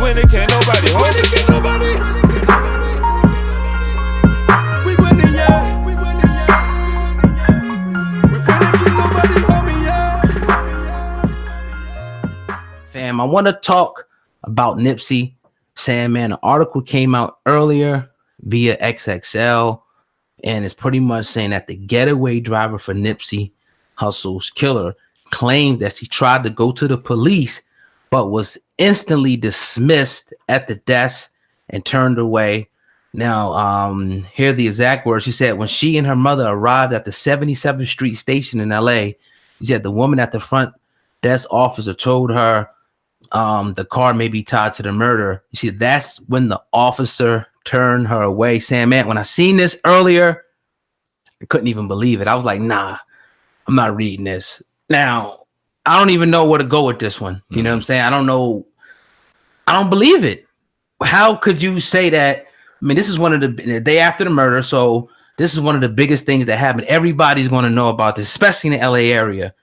winning, can't nobody hold it. Can't nobody. We winning, yeah. We winning, yeah. We winning, can't nobody hold me, yeah. Fam, I want to talk about Nipsey. Sandman, an article came out earlier via XXL, and it's pretty much saying that the getaway driver for Nipsey Hussle's killer claimed that he tried to go to the police, but was instantly dismissed at the desk and turned away. Now, here are the exact words. She said, when she and her mother arrived at the 77th Street station in LA, she said the woman at the front desk officer told her the car may be tied to the murder. She said that's when the officer turned her away. Saying, man, when I seen this earlier, I couldn't even believe it. I was like, nah, I'm not reading this. Now, I don't even know where to go with this one. You know what I'm saying? I don't know. I don't believe it. How could you say that? I mean, this is one of the day after the murder. So this is one of the biggest things that happened. Everybody's going to know about this, especially in the LA area.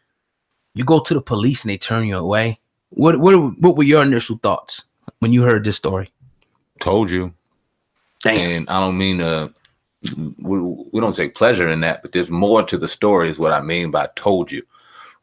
You go to the police and they turn you away. What were your initial thoughts when you heard this story? Told you. Damn. And I don't mean we don't take pleasure in that, but there's more to the story is what I mean by told you.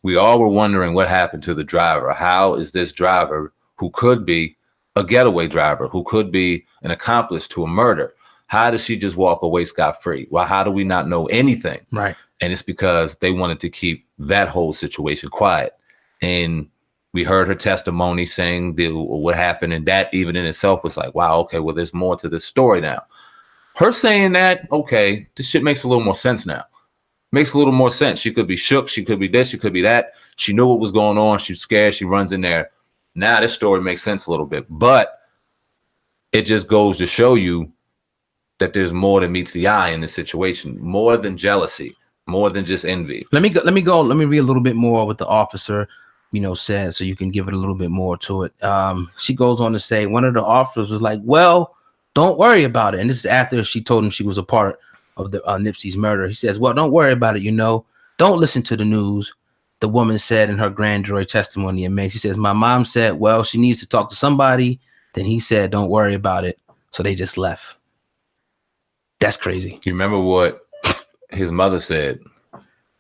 We all were wondering what happened to the driver. How is this driver, who could be a getaway driver, who could be an accomplice to a murder, how does she just walk away scot-free? Well, how do we not know anything? Right. And it's because they wanted to keep that whole situation quiet. And we heard her testimony saying what happened, and that even in itself was like, wow, okay, well, there's more to this story now. Her saying that, okay, this shit makes a little more sense now. Makes a little more sense. She could be shook. She could be this. She could be that. She knew what was going on. She's scared. She runs in there. Now this story makes sense a little bit. But it just goes to show you that there's more than meets the eye in this situation. More than jealousy. More than just envy. Let me read a little bit more what the officer said, so you can give it a little bit more to it. She goes on to say, one of the officers was like, well, don't worry about it. And this is after she told him she was a part of the Nipsey's murder. He says, well, don't worry about it. Don't listen to the news. The woman said in her grand jury testimony in May, she says, my mom said, well, she needs to talk to somebody. Then he said, don't worry about it. So they just left. That's crazy. You remember what his mother said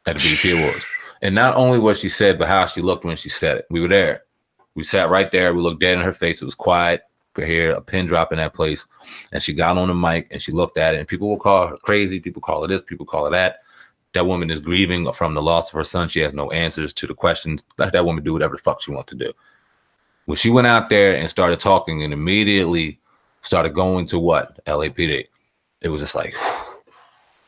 at the BET Awards? And not only what she said, but how she looked when she said it. We were there. We sat right there. We looked dead in her face. It was quiet. Could hear a pin drop in that place. And she got on the mic and she looked at it. And people will call her crazy. People call her this. People call her that. That woman is grieving from the loss of her son. She has no answers to the questions. Let that woman do whatever the fuck she wants to do. When she went out there and started talking and immediately started going to what? LAPD. It was just like,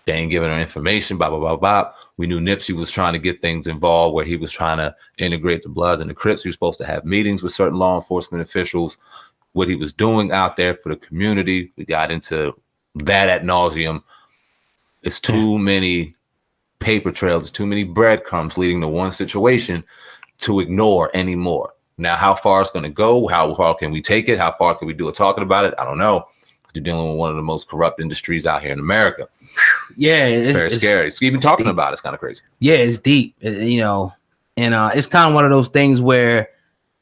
they ain't giving her information, blah, blah, blah, blah. We knew Nipsey was trying to get things involved where he was trying to integrate the Bloods and the Crips. He was supposed to have meetings with certain law enforcement officials. What he was doing out there for the community, we got into that ad nauseum. It's too many paper trails, too many breadcrumbs leading to one situation to ignore anymore. Now, how far it's going to go, how far can we take it, how far can we do it talking about it? I don't know. You're dealing with one of the most corrupt industries out here in America. Yeah, it's very scary. It's even talking about it's kind of crazy. Yeah, it's deep, and it's kind of one of those things where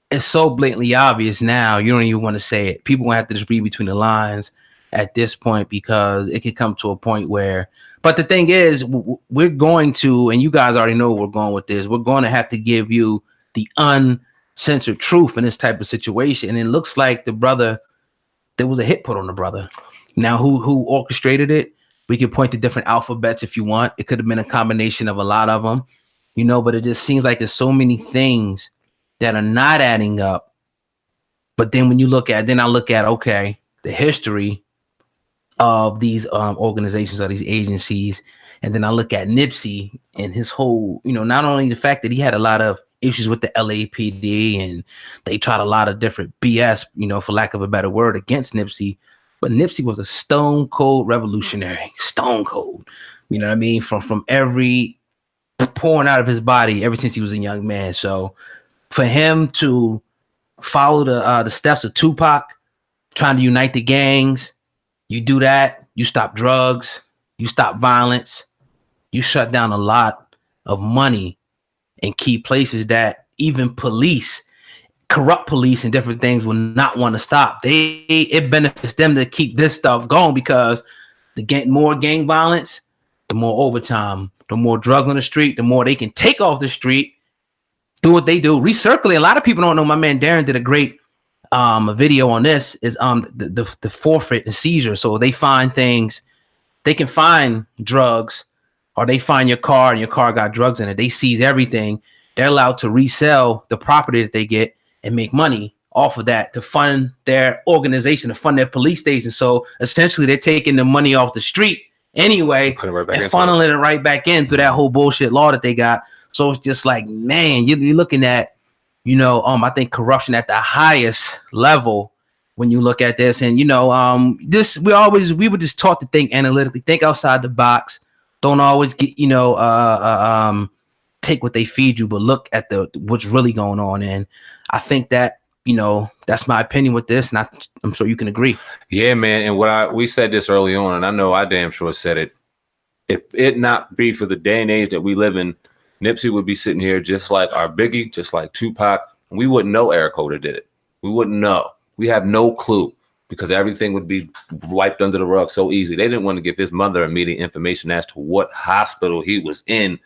it's so blatantly obvious now. You don't even want to say it. People will have to just read between the lines at this point, because it could come to a point where. But the thing is, we're going to, and you guys already know where we're going with this. We're going to have to give you the uncensored truth in this type of situation. And it looks like the brother. There was a hit put on the brother. Now, who orchestrated it? We can point to different alphabets if you want. It could have been a combination of a lot of them, but it just seems like there's so many things that are not adding up. But then when you look at, okay, the history of these organizations or these agencies, and then I look at Nipsey and his whole, not only the fact that he had a lot of issues with the LAPD and they tried a lot of different BS, for lack of a better word, against Nipsey. But Nipsey was a stone cold revolutionary, stone cold, you know what I mean? From every pouring out of his body ever since he was a young man. So for him to follow the steps of Tupac, trying to unite the gangs, you do that, you stop drugs, you stop violence, you shut down a lot of money in key places that even police corrupt police and different things will not want to stop. It benefits them to keep this stuff going because more gang violence, the more overtime, the more drugs on the street, the more they can take off the street, do what they do, recirculate. A lot of people don't know. My man Darren did a great video on this. Is the forfeit and seizure. So they find things, they can find drugs, or they find your car and your car got drugs in it. They seize everything. They're allowed to resell the property that they get and make money off of that to fund their organization, to fund their police station. So essentially they're taking the money off the street anyway and funneling it right back in through that whole bullshit law that they got. So it's just like, man, you're looking at, I think corruption at the highest level when you look at this. And, we were just taught to think analytically, think outside the box. Don't always get, take what they feed you, but look at what's really going on. And I think that, that's my opinion with this, and I'm sure you can agree. Yeah, man. And we said this early on, and I know I damn sure said it. If it not be for the day and age that we live in, Nipsey would be sitting here just like our Biggie, just like Tupac, and we wouldn't know Eric Holder did it. We wouldn't know. We have no clue because everything would be wiped under the rug so easily. They didn't want to give his mother immediate information as to what hospital he was in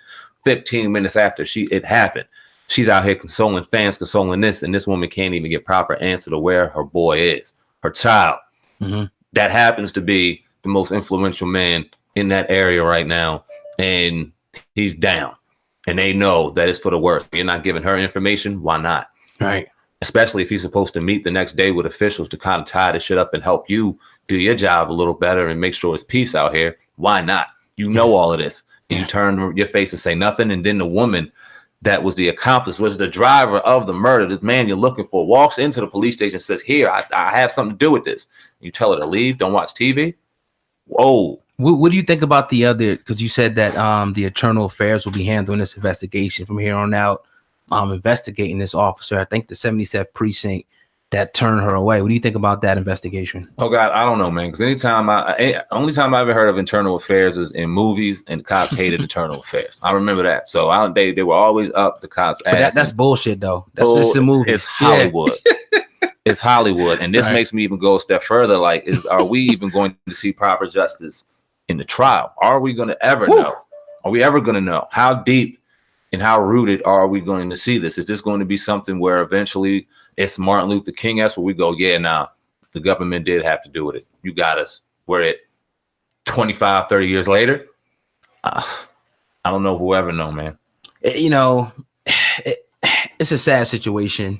15 minutes after it happened. She's out here consoling fans, consoling this, and this woman can't even get proper answer to where her boy is, her child. Mm-hmm. That happens to be the most influential man in that area right now, and he's down. And they know that it's for the worst. You're not giving her information. Why not? Right. Especially if he's supposed to meet the next day with officials to kind of tie the shit up and help you do your job a little better and make sure it's peace out here. Why not? You know all of this. And you turn your face and say nothing. And then the woman that was the accomplice, was the driver of the murder, this man you're looking for, walks into the police station and says, here, I have something to do with this. You tell her to leave, don't watch TV. Whoa. What do you think about the other, because you said that the Internal Affairs will be handling this investigation from here on out, investigating this officer, I think the 77th precinct, that turned her away. What do you think about that investigation? Oh God, I don't know, man. Because only time I ever heard of Internal Affairs is in movies, and the cops hated Internal Affairs. I remember that. So they were always up the cops' ass. That's bullshit, though. That's just a movie. It's Hollywood. Yeah. It's Hollywood, and this makes me even go a step further. Like, are we even going to see proper justice in the trial? Are we going to ever know? Are we ever going to know how deep and how rooted are we going to see this? Is this going to be something where eventually it's Martin Luther King-esque where we go, yeah, nah, the government did have to do with it. You got us. We're at 25, 30 years later. I don't know. Whoever know, man. It's a sad situation.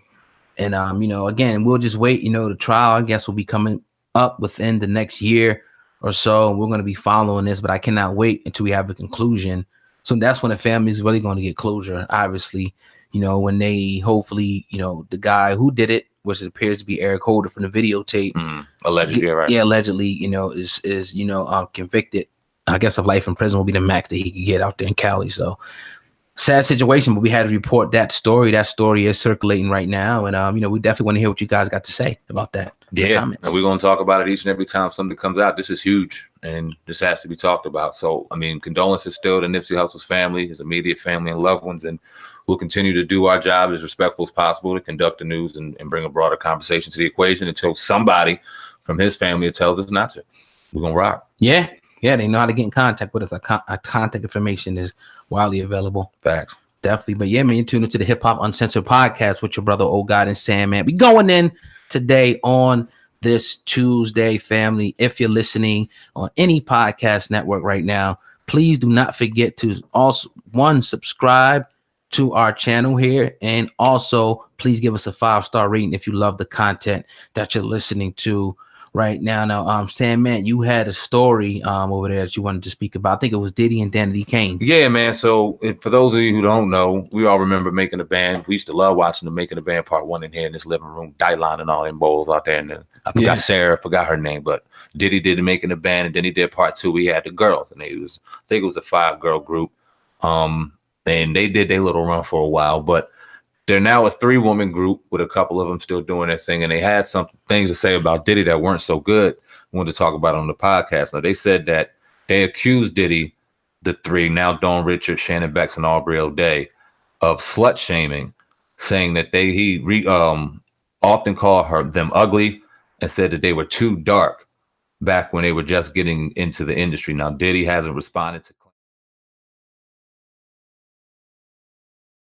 And, again, we'll just wait. The trial, I guess, will be coming up within the next year or so. We're going to be following this, but I cannot wait until we have a conclusion. So that's when the family is really going to get closure, obviously. When they hopefully, the guy who did it, which it appears to be Eric Holder from the videotape, allegedly, right? Yeah, allegedly, is convicted. I guess of life in prison will be the max that he could get out there in Cali. So sad situation, but we had to report that story. That story is circulating right now, and we definitely want to hear what you guys got to say about that. Yeah, and we're going to talk about it each and every time something comes out. This is huge, and this has to be talked about. So, condolences still to Nipsey Hussle's family, his immediate family and loved ones, and we'll continue to do our job as respectful as possible to conduct the news and bring a broader conversation to the equation until somebody from his family tells us not to. We're going to rock. Yeah, they know how to get in contact with us. Our contact information is widely available. Facts. Definitely. But yeah, man, you're tuned into the Hip Hop Uncensored podcast with your brother, Old God and Sam, man. We going in today on this Tuesday, family. If you're listening on any podcast network right now, please do not forget to also, subscribe to our channel here, and also please give us a 5-star rating if you love the content that you're listening to right now. Now, Sam, man, you had a story over there that you wanted to speak about. I think it was Diddy and Danity Kane. Yeah, man. So for those of you who don't know, we all remember Making a Band. We used to love watching the Making a Band Part 1 in here in this living room, Dylan and all them bowls out there. And I forgot Sarah, forgot her name, but Diddy did the Making a Band, and then he did Part 2. We had the girls, and I think it was a 5-girl group. And they did their little run for a while, but they're now a 3-woman group with a couple of them still doing their thing. And they had some things to say about Diddy that weren't so good. I wanted to talk about it on the podcast. Now, they said that they accused Diddy, the 3, now Dawn Richard, Shannon Bex, and Aubrey O'Day, of slut shaming saying that he often called them ugly and said that they were too dark back when they were just getting into the industry. Now, Diddy hasn't responded to